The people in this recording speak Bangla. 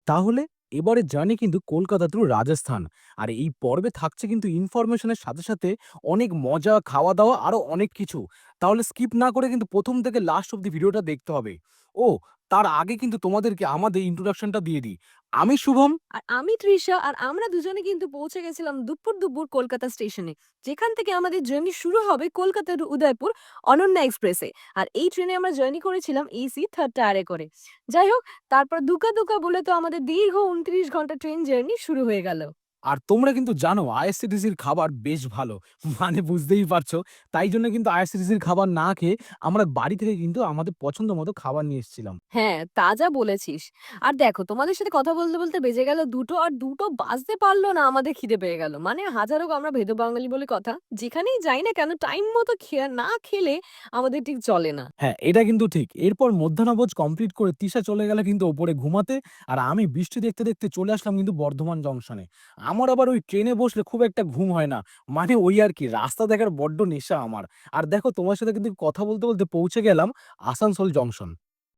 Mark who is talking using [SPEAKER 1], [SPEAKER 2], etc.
[SPEAKER 1] তাহলে এবারের জার্নি কিন্তু কলকাতা থ্রু রাজস্থান। আর এই পর্বে থাকছে কিন্তু ইনফরমেশনের সাথে, সাথে অনেক মজা, খাওয়া-দাওয়া আরো অনেক কিছু। তাহলে স্কিপ না করে কিন্তু ১ম থেকে লাস্ট অব্দি ভিডিওটা দেখতে হবে। ও তার আগে কিন্তু তোমাদেরকে আমাদের ইন্ট্রোডাকশনটা দিয়ে দিই। আমি শুভম।
[SPEAKER 2] আর আমি তৃষা আর আমরা দুজনে কিন্তু পৌঁছে গেছিলাম দুপুর কলকাতা স্টেশনে। যেখান থেকে আমাদের জার্নি শুরু হবে কলকাতা টু উদয়পুর অনন্যা এক্সপ্রেসে। আর এই ট্রেনে আমরা জার্নি করেছিলাম এসি থার্ড টায়ারে করে। যাই হোক, তারপর দুকা বলে তো আমাদের দীর্ঘ ২৯ ঘন্টা ট্রেন জার্নি শুরু হয়ে গেল।
[SPEAKER 1] আর তোমরা কিন্তু জানো আইআরসিটিসির খাবার বেশ ভালো। মানে বুঝতেই পারছো। তাই জন্য কিন্তু আইআরসিটিসির খাবার না খেয়ে আমরা বাড়ি থেকে কিন্তু আমাদের পছন্দ মতো খাবার নিয়ে এসেছিলাম।
[SPEAKER 2] হ্যাঁ, তা যা বলেছিস। আর দেখো, তোমাদের সাথে কথা বলতে বেজে গেল ২টো, আর ২টো বাজতে পারল না আমাদের খিদে পেয়ে গেল। মানে হাজার হোক আমরা ভেদ বাঙালি বলে কথা। যেখানেই যাই না কেন টাইম মতো না খেলে আমাদের ঠিক চলে না।
[SPEAKER 1] হ্যাঁ, এটা কিন্তু ঠিক। এরপর মধ্যাহ্নভোজ কমপ্লিট করে তিশা চলে গেল কিন্তু ওপরে ঘুমাতে। আর আমি বৃষ্টি দেখতে, দেখতে চলে আসলাম কিন্তু বর্ধমান জংশনে। আমার আবার ওই ট্রেনে বসলে খুব একটা ঘুম হয় না। মানে ওই আরকি রাস্তা দেখার বড্ড নেশা আমার। আর দেখো তোমার সাথে কিন্তু কথা বলতে পৌঁছে গেলাম আসানসোল জংশন।